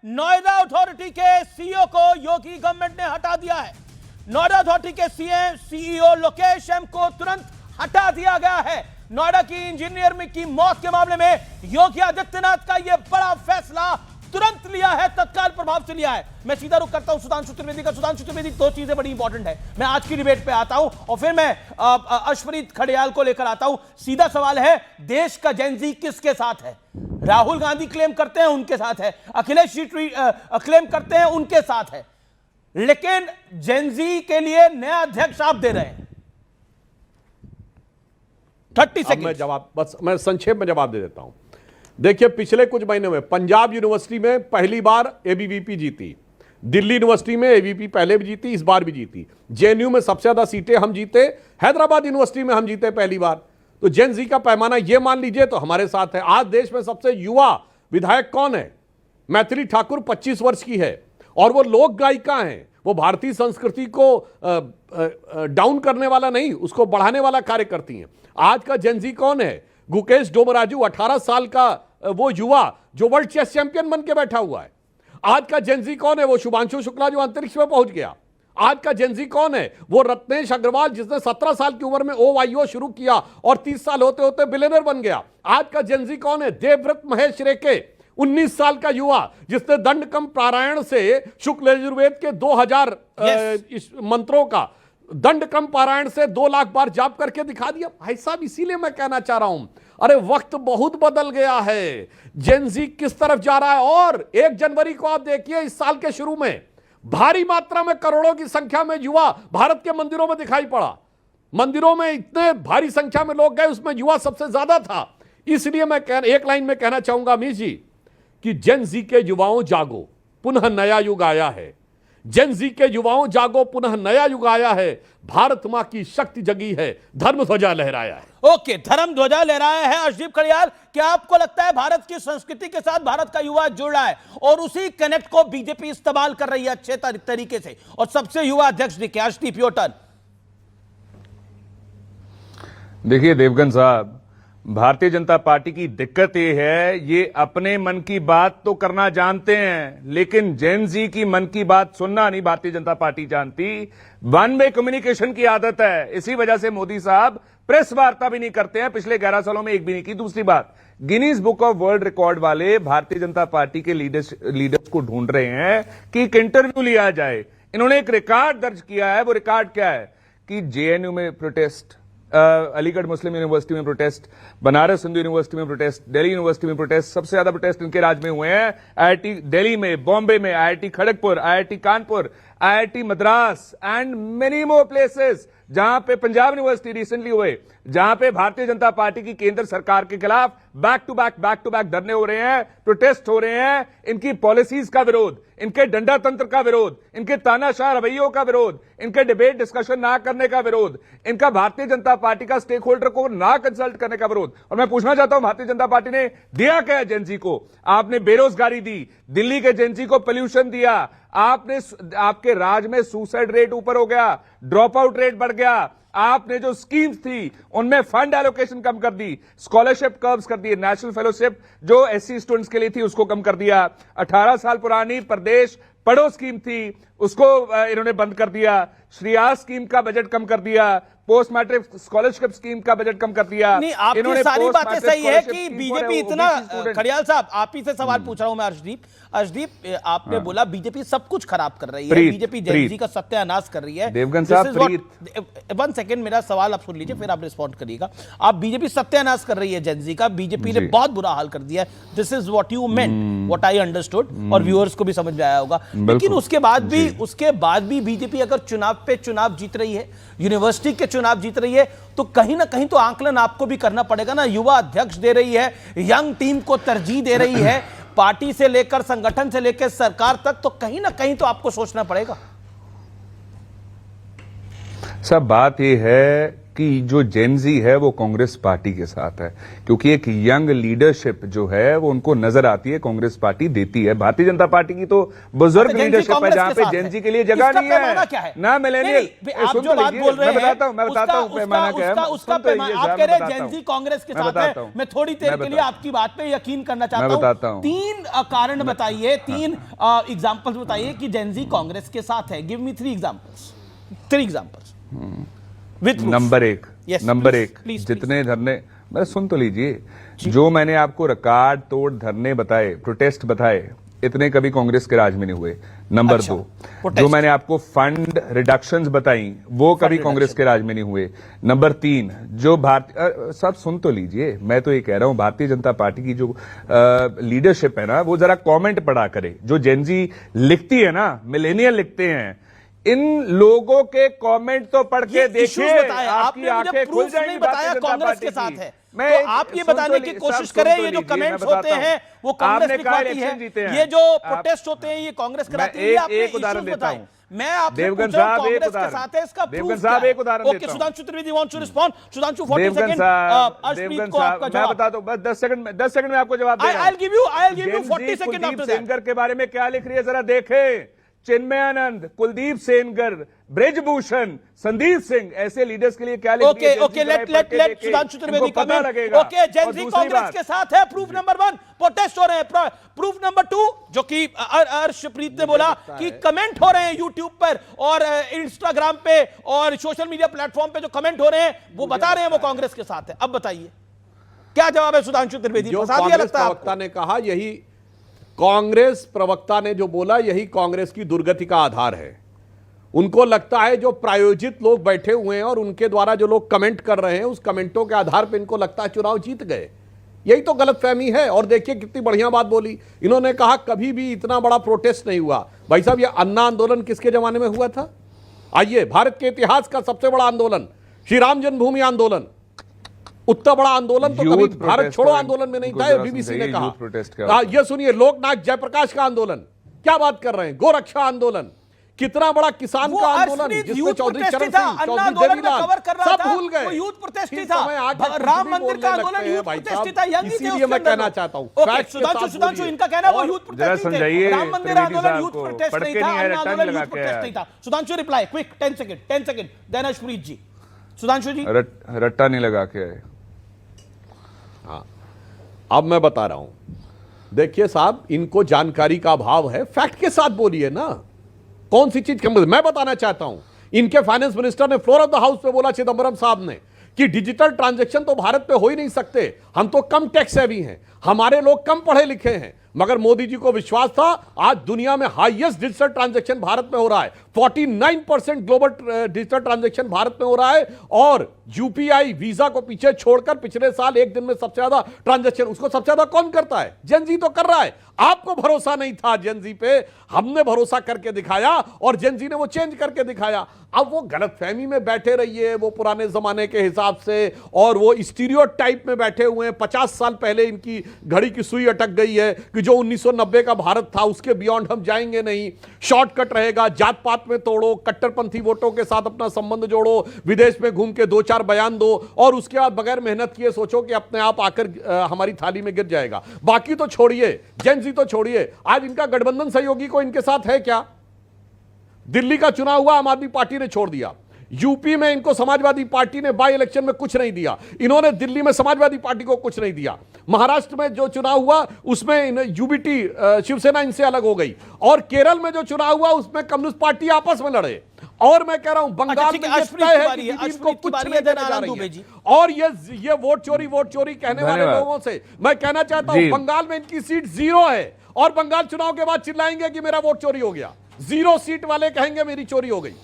Noida authority के CEO को योगी government ने हटा दिया है। नोएडा अथॉरिटी के सीईओ लोकेश एम को तुरंत हटा दिया गया है। नोएडा की इंजीनियर की मौत के मामले में योगी आदित्यनाथ का यह बड़ा फैसला तुरंत लिया है, तत्काल प्रभाव से लिया है। मैं सीधा रुख करता हूं सुधांशु त्रिवेदी का। सुधांशु त्रिवेदी, दो चीजें बड़ी इंपॉर्टेंट है। मैं आज की डिबेट पे आता हूं और फिर मैं अश्वनीत खड़ियाल को लेकर आता हूं। सीधा सवाल है, देश का जेनजी किसके साथ है? राहुल गांधी क्लेम करते हैं उनके साथ है, अखिलेश जी क्लेम करते हैं उनके साथ है, लेकिन जेनजी के लिए नया अध्यक्ष आप दे रहे हैं। 30 सेकंड। मैं संक्षेप में जवाब दे देता हूं। देखिए, पिछले कुछ महीनों में पंजाब यूनिवर्सिटी में पहली बार एबीवीपी जीती, दिल्ली यूनिवर्सिटी में एबीवीपी पहले भी जीती, इस बार भी जीती, जेएनयू में सबसे ज्यादा सीटें हम जीते, हैदराबाद यूनिवर्सिटी में हम जीते पहली बार। तो जेन जी का पैमाना ये मान लीजिए तो हमारे साथ है। आज देश में सबसे युवा विधायक कौन है? मैथिली ठाकुर 25 वर्ष की है और वो लोक गायिका हैं। वो भारतीय संस्कृति को डाउन करने वाला नहीं, उसको बढ़ाने वाला कार्य करती हैं। आज का जेन जी कौन है? गुकेश डोमराजू, 18 साल का वो युवा जो वर्ल्ड चेस चैंपियन बन के बैठा हुआ है। आज का जेनजी कौन है? वो शुभांशु शुक्ला जो अंतरिक्ष में पहुंच गया। आज का जेनजी कौन है? वो रत्नेश अग्रवाल जिसने 17 साल की उम्र में OYO शुरू किया और 30 साल होते होते बिलियनर बन गया। आज का जेनजी कौन है? देवव्रत महेश रेके, 19 साल का युवा जिसने दंडकम पारायण से शुक्ल यजुर्वेद के 2000 मंत्रों का दंडकम पारायण से 2 लाख बार जाप करके दिखा दिया। भाई साहब, इसीलिए मैं कहना चाह रहा हूं, अरे वक्त बहुत बदल गया है। जेनजी किस तरफ जा रहा है। और 1 जनवरी को आप देखिए, इस साल के शुरू में भारी मात्रा में करोड़ों की संख्या में युवा भारत के मंदिरों में दिखाई पड़ा। मंदिरों में इतने भारी संख्या में लोग गए, उसमें युवा सबसे ज्यादा था। इसलिए मैं एक लाइन में कहना चाहूंगा अमीश जी कि जेनजी के युवाओं जागो, पुनः नया युग आया है। जेनजी के युवाओं जागो, पुनः नया युग आया है। भारत मां की शक्ति जगी है, धर्म ध्वजा लहराया है। ओके, धर्म ध्वजा लहराया है। अर्शदीप खड़ियाल, क्या आपको लगता है भारत की संस्कृति के साथ भारत का युवा जुड़ रहा है और उसी कनेक्ट को बीजेपी इस्तेमाल कर रही है अच्छे तरीके से और सबसे युवा अध्यक्ष दिखे? Arshdeep, your turn. देखिए देवगन साहब, भारतीय जनता पार्टी की दिक्कत ये है, ये अपने मन की बात तो करना जानते हैं, लेकिन जेन जी की मन की बात सुनना नहीं भारतीय जनता पार्टी जानती। वन वे कम्युनिकेशन की आदत है। इसी वजह से मोदी साहब प्रेस वार्ता भी नहीं करते हैं, पिछले 11 सालों में एक भी नहीं की। दूसरी बात, Guinness book of world record वाले भारतीय जनता पार्टी के लीडर्स को ढूंढ रहे हैं कि एक इंटरव्यू लिया जाए। इन्होंने एक रिकॉर्ड दर्ज किया है। वो रिकॉर्ड क्या है कि जेएनयू में प्रोटेस्ट, अलीगढ़ मुस्लिम यूनिवर्सिटी में प्रोटेस्ट, बनारस हिंदू यूनिवर्सिटी में प्रोटेस्ट, दिल्ली यूनिवर्सिटी में प्रोटेस्ट, सबसे ज्यादा प्रोटेस्ट इनके राज्य में हुए हैं। आईआईटी दिल्ली में, बॉम्बे में, IIT Kharagpur, IIT Kanpur, IIT Madras and many more places, जहां पे पंजाब यूनिवर्सिटी रिसेंटली हुए, जहां पे भारतीय जनता पार्टी की केंद्र सरकार के खिलाफ बैक टू बैक धरने हो रहे हैं, प्रोटेस्ट हो रहे हैं। इनकी पॉलिसीज का विरोध, इनके डंडा तंत्र का विरोध, इनके तानाशाह रवैयों का विरोध, इनके डिबेट डिस्कशन ना करने का विरोध, इनका भारतीय जनता पार्टी का स्टेक होल्डर को ना कंसल्ट करने का विरोध। और मैं पूछना चाहता हूं, भारतीय जनता पार्टी ने दिया क्या है जेनजी को? आपने बेरोजगारी दी, दिल्ली के जेनजी को पोल्यूशन दिया, आपने आपके राज में सुसाइड रेट ऊपर हो गया, ड्रॉप आउट रेट बढ़ गया, आपने जो स्कीम्स थी उनमें फंड एलोकेशन कम कर दी, स्कॉलरशिप कर्व्स कर दिए, नेशनल फेलोशिप जो एससी स्टूडेंट्स के लिए थी उसको कम कर दिया, 18 साल पुरानी प्रदेश पढ़ो स्कीम थी उसको इन्होंने बंद कर दिया, श्रीयास स्कीम का बजट कम कर दिया, पोस्ट मैट्रिक स्कॉलरशिप स्कीम का बजट कम कर दिया। नहीं, आपकी सारी बातें सही है कि बीजेपी इतना, खड़ियाल साहब आप ही से सवाल पूछ रहा हूं मैं। अर्शदीप, आपने बोला बीजेपी सब कुछ खराब कर रही है, बीजेपी जेनजी का सत्यानाश कर रही है। देवगन साहब, 1 सेकंड, मेरा सवाल आप सुन लीजिए फिर आप रिस्पॉन्ड करिएगा। आप बीजेपी सत्यानाश कर रही है जेनजी का, बीजेपी ने बहुत बुरा हाल कर दिया है। This is what you meant, what I understood, और व्यूअर्स को भी समझ में आया होगा। लेकिन उसके बाद भी बीजेपी अगर चुनाव पे चुनाव जीत रही है, यूनिवर्सिटी के चुनाव जीत रही है, तो कहीं ना कहीं तो आंकलन आपको भी करना पड़ेगा ना। युवा अध्यक्ष दे रही है, यंग टीम को तरजीह दे रही है, पार्टी से लेकर संगठन से लेकर सरकार तक, तो कहीं ना कहीं तो आपको सोचना पड़ेगा। सब बात यह है कि जो जेनजी है वो कांग्रेस पार्टी के साथ है, क्योंकि एक यंग लीडरशिप जो है वो उनको नजर आती है, कांग्रेस पार्टी देती है। भारतीय जनता पार्टी की तो बुजुर्ग लीडरशिप है जहां पे जेनजी के लिए जगह नहीं है ना मिलेनियल। आप जो बात बोल रहे हैं, मैं बताता हूं पैमाना क्या है। उसका पैमाना आप कह रहे हैं जेनजी कांग्रेस के साथ है। मैं थोड़ी देर के लिए आपकी बात पे यकीन करना चाहता हूं। 3 कारण बताइए, 3 एग्जांपल्स बताइए कि जेनजी कांग्रेस के साथ है। Give me 3 examples. 3 examples with number 1 number 1 जितने धरने, मैं सुन तो लीजिए, जो मैंने आपको रिकॉर्ड तोड़ धरने बताए, प्रोटेस्ट बताए, इतने कभी कांग्रेस के राज में नहीं हुए। नंबर 2 जो मैंने आपको फंड रिडक्शंस बताई वो कभी कांग्रेस के राज में नहीं हुए। नंबर 3 जो भारतीय, सब सुन तो लीजिए, मैं तो ये कह रहा हूं भारतीय जनता पार्टी की जो लीडरशिप है ना वो जरा कमेंट पढ़ा करे। जो जेनजी लिखती है ना, मिलेनियल लिखते हैं, इन लोगों के कमेंट तो पढ़ के देखिए, आपकी आंखें खुल जाएंगी। बताया कांग्रेस के साथ है, तो आप ये बताने की कोशिश करें ये जो कमेंट्स होते हैं वो कांग्रेस लिखवाती है, ये जो प्रोटेस्ट होते हैं ये कांग्रेस कराती है। आपने एक उदाहरण देता हूं, मैं आपसे देवगन पूछ रहा हूं साहब एक कांग्रेस के उदाहरण, साथ है, इसका देवगन साहब एक उदाहरण देता हूं। Okay, Sudhanshu Trivedi wants to respond. Sudhanshu 40 Devgan second, साहब, अर्शप्रीत को आपका मैं जवाब। बताता हूं, बस 10 सेकंड में आपको जवाब दे रहा हूं। I will give you 40 second after that. Sengar के बारे में क्या लिख रही है जरा देखें। चिन्मयानंद, कुलदीप सेनगर, ब्रिजभूषण, संदीप सिंह, ऐसे लीडर्स के लिए क्या लिख रही है? Okay, let Sudhanshu Trivedi comment. Okay, Gen Z Congress के साथ है, प्रूफ नंबर 1 प्रोटेस्ट हो रहे हैं। प्रूफ नंबर 2 जो कि अर्शप्रीत ने बोला कि कमेंट हो रहे हैं यूट्यूब पर और इंस्टाग्राम पे और सोशल मीडिया प्लेटफॉर्म पे जो कमेंट हो रहे हैं वो बता रहे हैं वो कांग्रेस के साथ है। अब बताइए क्या जवाब है सुधांशु त्रिवेदी? जो कांग्रेस प्रवक्ता ने कहा, यही कांग्रेस प्रवक्ता ने जो बोला यही कांग्रेस की दुर्गति का आधार है। उनको लगता है जो प्रायोजित लोग बैठे हुए हैं और उनके द्वारा जो लोग कमेंट कर रहे हैं उस कमेंटों के आधार पर इनको लगता है चुनाव जीत गए। यही तो गलतफहमी है। और देखिए कितनी बढ़िया बात बोली इन्होंने, कहा कभी भी इतना बड़ा प्रोटेस्ट नहीं हुआ। भाई साहब, ये अन्ना आंदोलन किसके जमाने में हुआ था? आइए, भारत के इतिहास का सबसे बड़ा आंदोलन, श्री राम जन्मभूमि आंदोलन, उतना बड़ा आंदोलन तो कभी भारत छोड़ो आंदोलन में नहीं था। बीबीसी ने कहा। ये सुनिए, लोकनायक जयप्रकाश का आंदोलन, क्या बात कर रहे हैं, गोरक्षा आंदोलन, कितना बड़ा किसान का आंदोलन जिसमें चौधरी चरण सिंह, चौधरी देवीलाल सब भूल गए। यूथ प्रोटेस्ट ही था, राम मंदिर का आंदोलन यूथ प्रोटेस्ट ही था। इसीलिए मैं कहना चाहता हूं, सुधांशु इनका कहना है वो यूथ प्रोटेस्ट ही थे। राम मंदिर आंदोलन यूथ प्रोटेस्ट नहीं था, आंदोलन यूथ प्रोटेस्ट नहीं था। Sudhanshu reply quick, 10 second. Then Arshpreet ji. Sudhanshu ji, रट्टा नहीं लगा के आए। हाँ, अब मैं बता रहा हूं। देखिए साहब, इनको जानकारी का अभाव है, फैक्ट के साथ बोलिए ना, कौन सी चीज मैं बताना चाहता हूं। इनके फाइनेंस मिनिस्टर ने फ्लोर ऑफ द हाउस पे बोला, चिदंबरम साहब ने, कि डिजिटल ट्रांजैक्शन तो भारत पे हो ही नहीं सकते, हम तो कम टैक्स हैवी हैं, हमारे लोग कम पढ़े लिखे हैं। मगर मोदी जी को विश्वास था, आज दुनिया में हाईएस्ट डिजिटल ट्रांजैक्शन भारत में हो रहा है। 49% ग्लोबल डिजिटल ट्रांजैक्शन भारत में हो रहा है और यूपीआई वीजा को पीछे छोड़कर पिछले साल एक दिन में सबसे ज्यादा ट्रांजैक्शन, उसको सबसे ज्यादा कौन करता है? जेनजी तो कर रहा है। आपको भरोसा नहीं था जेनजी पे, हमने भरोसा करके दिखाया और जेनजी ने वो चेंज करके दिखाया। अब वो गलतफहमी में बैठे रहिए, वो पुराने जमाने के हिसाब से, और वो स्टीरियोटाइप में बैठे हुए हैं। 50 साल पहले इनकी घड़ी की सुई अटक गई है कि जो 1990 का भारत था उसके बियॉन्ड हम जाएंगे नहीं, शॉर्टकट रहेगा, जात पात में तोड़ो, कट्टरपंथी वोटों के साथ अपना संबंध जोड़ो, विदेश में घूम के 2-4 बयान दो और उसके बाद बगैर मेहनत किए सोचो कि अपने आप आकर हमारी थाली में गिर जाएगा। बाकी तो छोड़िए, जेनजी तो छोड़िए, आज इनका गठबंधन सहयोगी को इनके साथ है क्या? दिल्ली का चुनाव हुआ, आम आदमी पार्टी ने छोड़ दिया। यूपी में इनको समाजवादी पार्टी ने बाई इलेक्शन में कुछ नहीं दिया, इन्होंने दिल्ली में समाजवादी पार्टी को कुछ नहीं दिया। महाराष्ट्र में जो चुनाव हुआ उसमें यूबीटी शिवसेना इनसे अलग हो गई, और केरल में जो चुनाव हुआ उसमें कम्युनिस्ट पार्टी आपस में लड़े। और मैं कह रहा हूं बंगाल में ये तय है कि इनको कुछ नहीं देने जा रही है। और ये वोट चोरी कहने वाले लोगों से मैं कहना चाहता हूं, बंगाल में इनकी सीट 0 है और बंगाल चुनाव के बाद चिल्लाएंगे कि मेरा वोट चोरी हो गया। 0 सीट वाले कहेंगे मेरी चोरी हो गई।